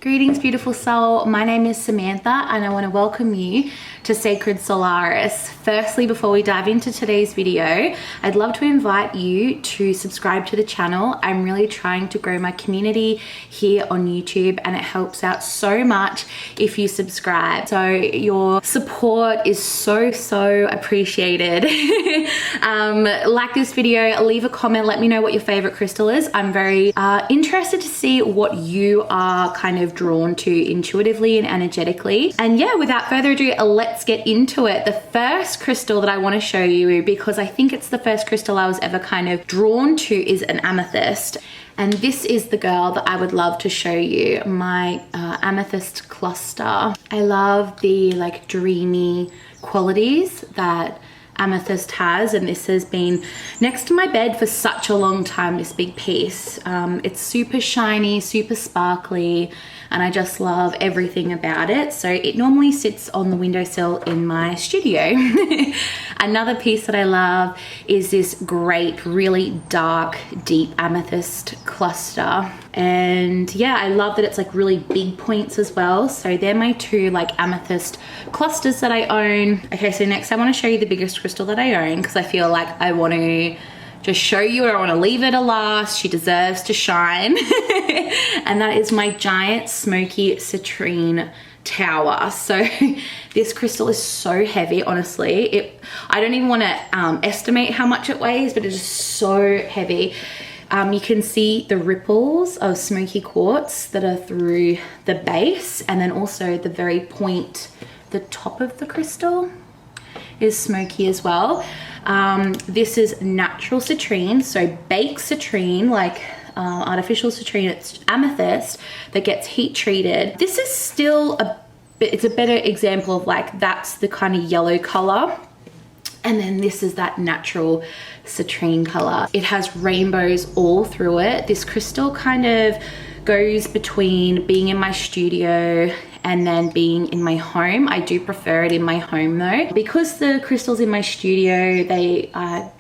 Greetings, beautiful soul. My name is Samantha and I want to welcome you to Sacred Solaris. Firstly, before we dive into today's video, I'd love to invite you to subscribe to the channel. I'm really trying to grow my community here on YouTube and it helps out so much if you subscribe. So your support is so appreciated. Like this video, leave a comment, let me know what your favorite crystal is. I'm very interested to see what you are kind of drawn to intuitively and energetically. And yeah, without further ado, let's get into it. The first crystal that I want to show you, because I think it's the first crystal I was ever kind of drawn to, is an amethyst. And this is the girl that I would love to show you, my amethyst cluster. I love the like dreamy qualities that amethyst has, and this has been next to my bed for such a long time, this big piece. It's super shiny, super sparkly, and I just love everything about it. So it normally sits on the windowsill in my studio. Another piece that I love is this great, really dark, deep amethyst cluster. And yeah, I love that it's like really big points as well. So they're my two like amethyst clusters that I own. Okay, so next I want to show you the biggest crystal that I own, because I feel like I want to just show you, or I want to leave it a last. She deserves to shine. And that is my giant smoky citrine tower. So this crystal is so heavy, honestly. I don't even want to estimate how much it weighs, but it is so heavy. You can see the ripples of smoky quartz that are through the base, and then also the very point, the top of the crystal is smoky as well. This is natural citrine, so baked citrine, like artificial citrine. It's amethyst that gets heat treated. This is still it's a better example of like, that's the kind of yellow color. And then this is that natural citrine color. It has rainbows all through it. This crystal kind of goes between being in my studio and then being in my home. I do prefer it in my home though. Because the crystals in my studio, they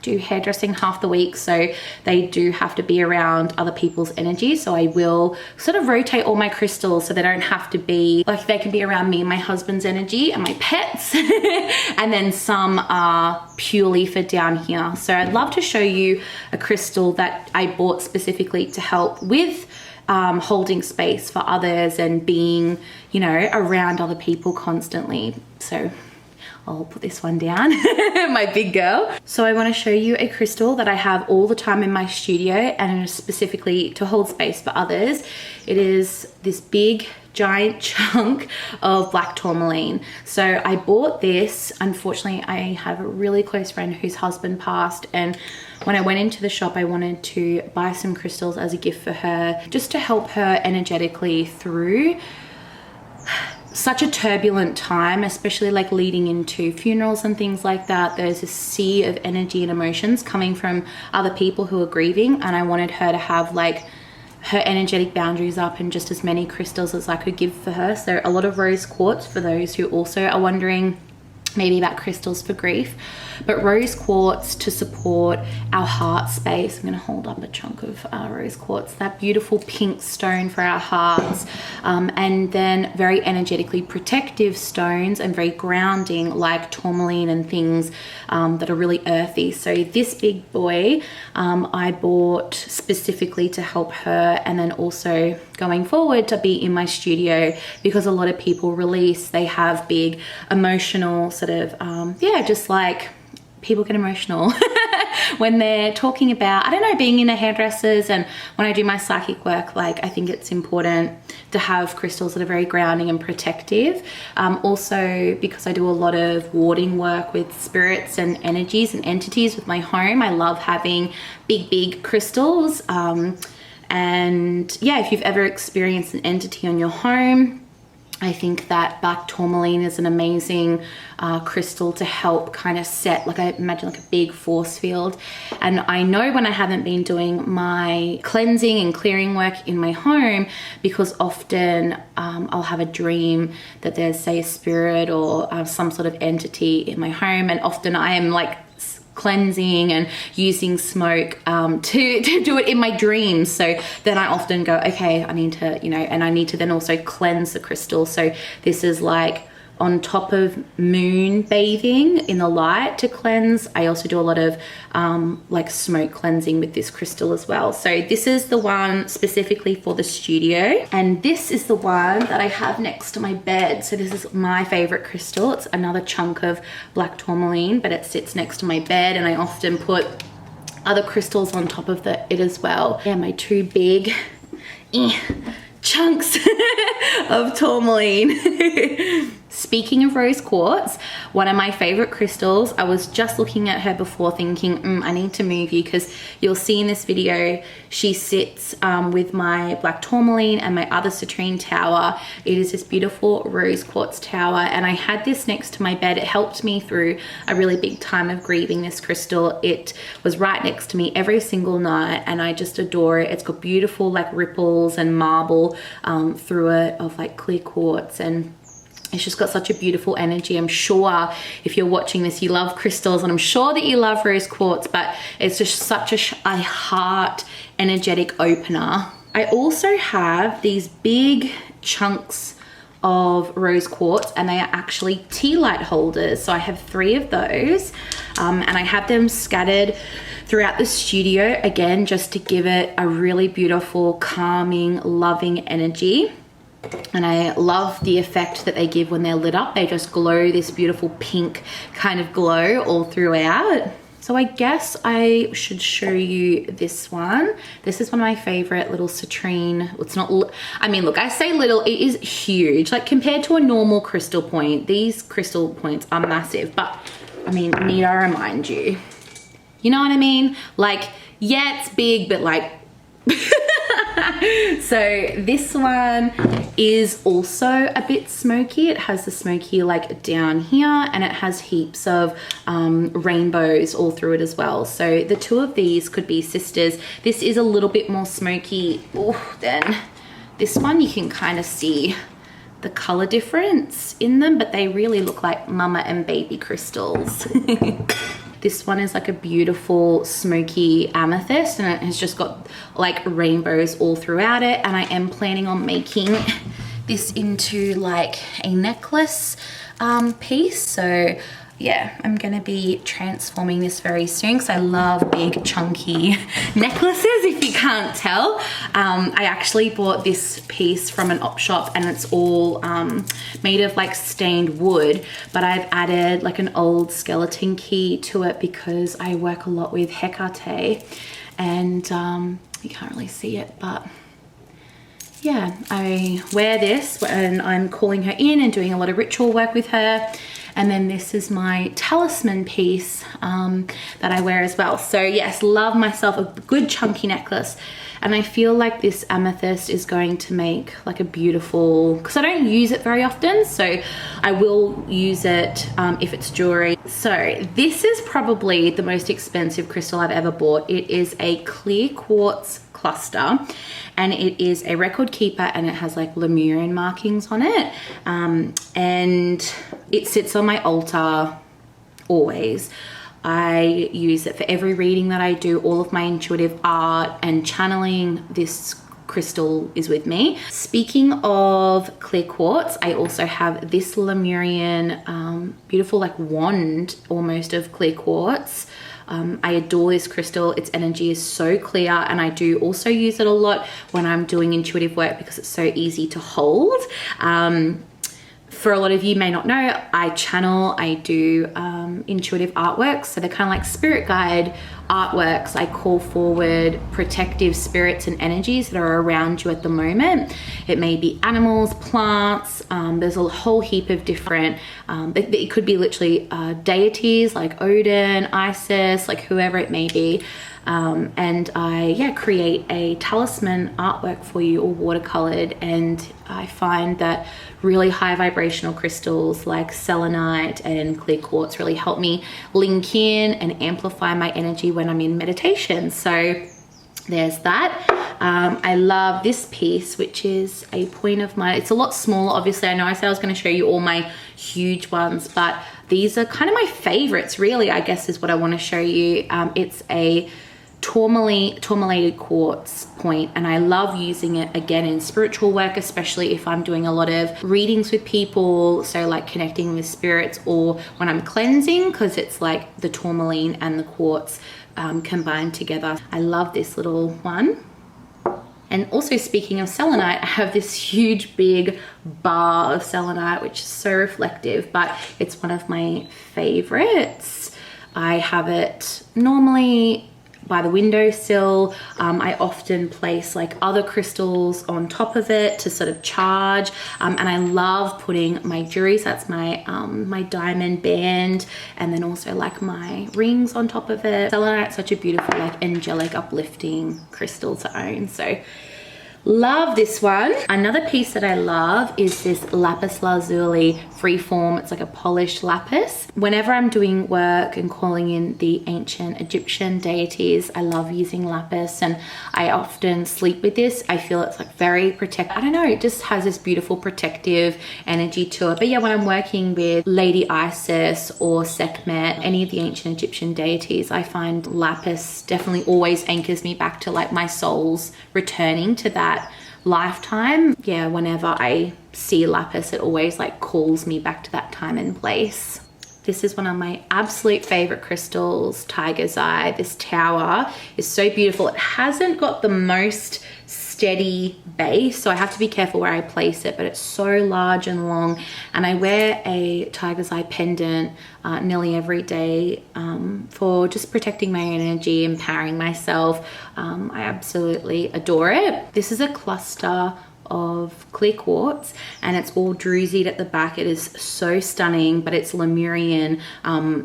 do hairdressing half the week, so they do have to be around other people's energy. So I will sort of rotate all my crystals so they don't have to be, like they can be around me and my husband's energy and my pets. And then some are purely for down here. So I'd love to show you a crystal that I bought specifically to help with holding space for others and being, you know, around other people constantly. So I'll put this one down, my big girl. So I want to show you a crystal that I have all the time in my studio, and specifically to hold space for others. It is this big giant chunk of black tourmaline. So I bought this. Unfortunately, I have a really close friend whose husband passed, and when I went into the shop, I wanted to buy some crystals as a gift for her, just to help her energetically through such a turbulent time, especially like leading into funerals and things like that. There's a sea of energy and emotions coming from other people who are grieving, and I wanted her to have like her energetic boundaries up and just as many crystals as I could give for her. So a lot of rose quartz for those who also are wondering maybe about crystals for grief, but rose quartz to support our heart space. I'm going to hold up a chunk of rose quartz, that beautiful pink stone for our hearts, and then very energetically protective stones and very grounding like tourmaline and things that are really earthy. So this big boy I bought specifically to help her, and then also going forward to be in my studio, because a lot of people release, they have big emotional sort of yeah, just like people get emotional when they're talking about, I don't know, being in a hairdresser's. And when I do my psychic work, like I think it's important to have crystals that are very grounding and protective. Also because I do a lot of warding work with spirits and energies and entities with my home, I love having big crystals. And yeah, if you've ever experienced an entity on your home, I think that black tourmaline is an amazing crystal to help kind of set, like I imagine like a big force field. And I know when I haven't been doing my cleansing and clearing work in my home, because often I'll have a dream that there's, say, a spirit or some sort of entity in my home, and often I am like cleansing and using smoke to do it in my dreams. So then I often go, okay, I need to, you know, and I need to then also cleanse the crystal. So this is like on top of moon bathing in the light to cleanse. I also do a lot of like smoke cleansing with this crystal as well. So this is the one specifically for the studio, and this is the one that I have next to my bed. So this is my favorite crystal. It's another chunk of black tourmaline, but it sits next to my bed, and I often put other crystals on top of it as well. Yeah, my two big chunks of tourmaline. Speaking of rose quartz, one of my favorite crystals, I was just looking at her before thinking, I need to move you, because you'll see in this video, she sits with my black tourmaline and my other citrine tower. It is this beautiful rose quartz tower, and I had this next to my bed. It helped me through a really big time of grieving, this crystal. It was right next to me every single night, and I just adore it. It's got beautiful like ripples and marble through it of like clear quartz, and it's just got such a beautiful energy. I'm sure if you're watching this, you love crystals, and I'm sure that you love rose quartz, but it's just such a heart energetic opener. I also have these big chunks of rose quartz, and they are actually tea light holders. So I have 3 of those, and I have them scattered throughout the studio, again, just to give it a really beautiful, calming, loving energy. And I love the effect that they give when they're lit up. They just glow this beautiful pink kind of glow all throughout. So I guess I should show you this one. This is one of my favorite little citrine. It's not, I mean, look, I say little, it is huge. Like compared to a normal crystal point, these crystal points are massive, but I mean, need I remind you? You know what I mean? Like, yeah, it's big, but like, so this one is also a bit smoky. It has the smoky like down here, and it has heaps of rainbows all through it as well. So the 2 of these could be sisters. This is a little bit more smoky than this one. You can kind of see the color difference in them, but they really look like mama and baby crystals. This one is like a beautiful smoky amethyst, and it has just got like rainbows all throughout it. And I am planning on making this into like a necklace piece. So yeah, I'm gonna be transforming this very soon, because I love big chunky necklaces, if you can't tell. I actually bought this piece from an op shop, and it's all made of like stained wood, but I've added like an old skeleton key to it because I work a lot with Hecate, and you can't really see it, but yeah, I wear this when I'm calling her in and doing a lot of ritual work with her. And then this is my talisman piece that I wear as well. So yes, love myself a good chunky necklace. And I feel like this amethyst is going to make like a beautiful, because I don't use it very often, so I will use it if it's jewelry. So this is probably the most expensive crystal I've ever bought. It is a clear quartz cluster, and it is a record keeper, and it has like Lemurian markings on it, and it sits on my altar always. I use it for every reading that I do, all of my intuitive art and channeling. This crystal is with me. Speaking of clear quartz, I also have this Lemurian beautiful like wand almost of clear quartz. I adore this crystal. Its energy is so clear, and I do also use it a lot when I'm doing intuitive work because it's so easy to hold. For a lot of you may not know, I channel, I do intuitive artworks. So they're kind of like spirit guide artworks. I call forward protective spirits and energies that are around you at the moment. It may be animals, plants, there's a whole heap of different, it could be literally deities like Odin, Isis, like whoever it may be. And I create a talisman artwork for you, all watercolored, and I find that really high vibrational crystals like selenite and clear quartz really help me link in and amplify my energy when I'm in meditation. So there's that. I love this piece, which is a point of mine. It's a lot smaller, obviously. I know I said I was going to show you all my huge ones, but these are kind of my favorites, really, I guess is what I want to show you. It's a tourmalated quartz point, and I love using it again in spiritual work, especially if I'm doing a lot of readings with people, so like connecting with spirits, or when I'm cleansing, because it's like the tourmaline and the quartz combined together. I love this little one. And also, speaking of selenite, I have this huge big bar of selenite, which is so reflective, but it's one of my favorites. I have it normally by the windowsill. I often place like other crystals on top of it to sort of charge, and I love putting my jewelry, so that's my my diamond band, and then also like my rings on top of it. Selenite's such a beautiful, like angelic, uplifting crystal to own, so love this one. Another piece that I love is this lapis lazuli freeform. It's like a polished lapis. Whenever I'm doing work and calling in the ancient Egyptian deities, I love using lapis, and I often sleep with this. I feel it's like very protective. I don't know, it just has this beautiful protective energy to it. But yeah, when I'm working with Lady Isis or Sekhmet, any of the ancient Egyptian deities, I find lapis definitely always anchors me back to like my soul's returning to that lifetime. Yeah, whenever I see lapis, it always like calls me back to that time and place. This is one of my absolute favorite crystals, Tiger's Eye. This tower is so beautiful. It hasn't got the most steady base, so I have to be careful where I place it, but it's so large and long, and I wear a Tiger's Eye pendant nearly every day for just protecting my energy, empowering myself. I absolutely adore it. This is a cluster of clear quartz, and it's all drusied at the back. It is so stunning, but it's Lemurian,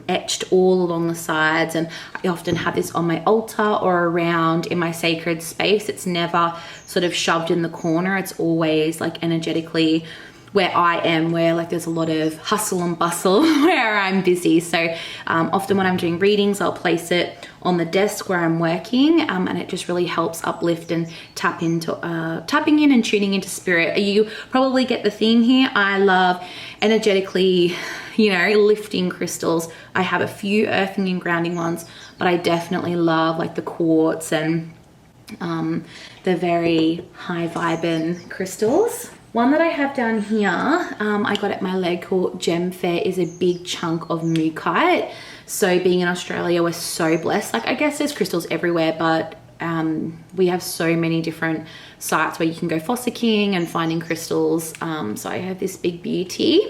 etched all along the sides, and I often have this on my altar or around in my sacred space. It's never sort of shoved in the corner. It's always like energetically where I am, where like there's a lot of hustle and bustle where I'm busy. So often when I'm doing readings, I'll place it on the desk where I'm working, and it just really helps uplift and tapping in and tuning into spirit. You probably get the theme here. I love energetically, you know, lifting crystals. I have a few earthing and grounding ones, but I definitely love like the quartz and the very high vibing crystals. One that I have down here, I got at my local gem fair, is a big chunk of mookaite. So being in Australia, we're so blessed. Like, I guess there's crystals everywhere, but we have so many different sites where you can go fossicking and finding crystals. So I have this big beauty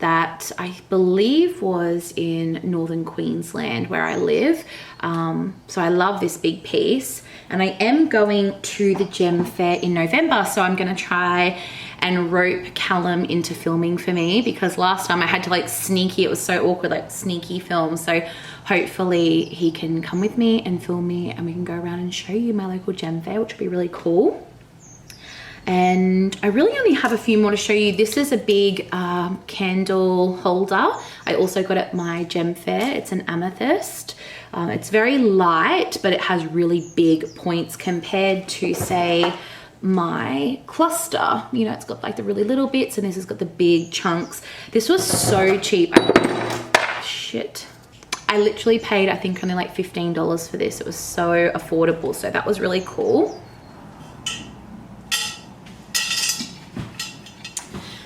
that I believe was in northern Queensland where I live. So I love this big piece, and I am going to the gem fair in November, so I'm gonna try and rope Callum into filming for me, because last time I had to like sneaky, it was so awkward, like sneaky film. So hopefully he can come with me and film me, and we can go around and show you my local gem fair, which would be really cool. And I really only have a few more to show you. This is a big candle holder. I also got at my gem fair. It's an amethyst. It's very light, but it has really big points compared to, say, my cluster. You know, it's got like the really little bits, and this has got the big chunks. This was so cheap. Shit. I literally paid, I think, only like $15 for this. It was so affordable, so that was really cool.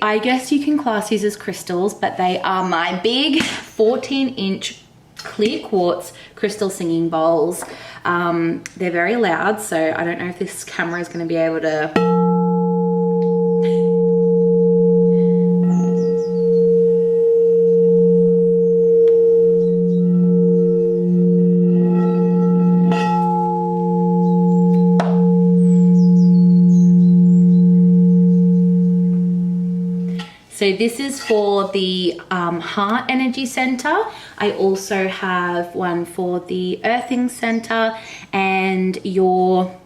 I guess you can class these as crystals, but they are my big 14-inch clear quartz crystal singing bowls. They're very loud, so I don't know if this camera is going to be able to... So this is for the heart energy center. I also have one for the earthing center and your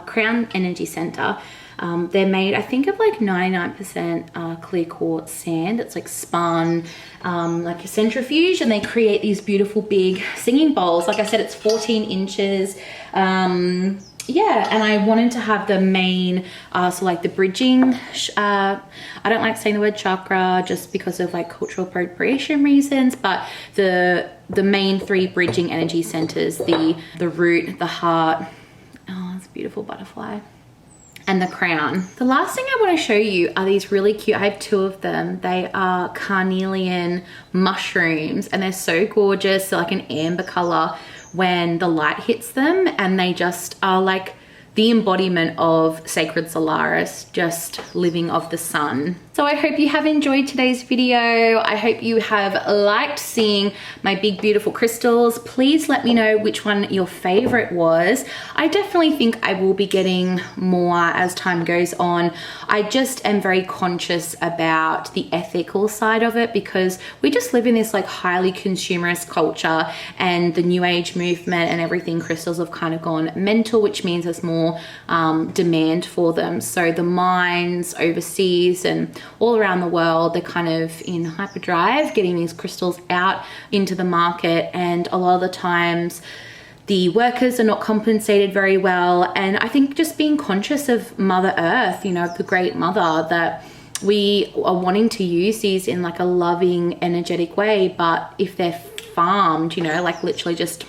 crown energy center. They're made, I think, of like 99% clear quartz sand. It's like spun like a centrifuge, and they create these beautiful big singing bowls. Like I said, it's 14 inches. yeah, and I wanted to have the main, so like the bridging, I don't like saying the word chakra just because of like cultural appropriation reasons, but the main 3 bridging energy centers, the root, the heart, oh, it's a beautiful butterfly, and the crown. The last thing I want to show you are these really cute, I have 2 of them. They are carnelian mushrooms and they're so gorgeous. They're like an amber color when the light hits them, and they just are like the embodiment of Sacred Solaris, just living of the sun. So I hope you have enjoyed today's video. I hope you have liked seeing my big, beautiful crystals. Please let me know which one your favorite was. I definitely think I will be getting more as time goes on. I just am very conscious about the ethical side of it, because we just live in this like highly consumerist culture, and the new age movement and everything, crystals have kind of gone mental, which means there's more demand for them. So the mines overseas and all around the world, they're kind of in hyperdrive getting these crystals out into the market, and a lot of the times the workers are not compensated very well. And I think just being conscious of Mother Earth, you know, the Great Mother, that we are wanting to use these in like a loving, energetic way, but if they're farmed, you know, like literally just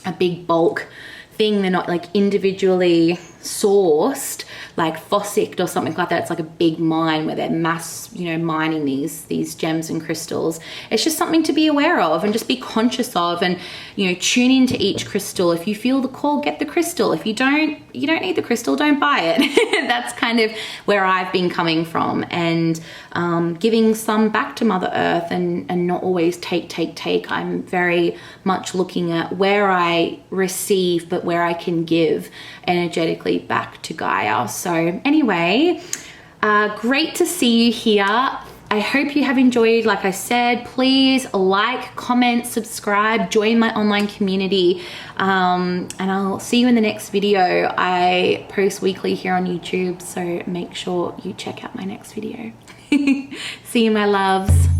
a big bulk thing, they're not like individually sourced, like fossicked or something like that. It's like a big mine where they're mass, you know, mining these gems and crystals. It's just something to be aware of and just be conscious of, and, you know, tune into each crystal. If you feel the call, get the crystal. If you don't need the crystal, don't buy it. That's kind of where I've been coming from, and giving some back to Mother Earth, and not always take. I'm very much looking at where I receive, but where I can give energetically back to Gaia. So anyway, great to see you here. I hope you have enjoyed. Like I said, please like, comment, subscribe, join my online community, and I'll see you in the next video. I post weekly here on YouTube, so make sure you check out my next video. See you, my loves.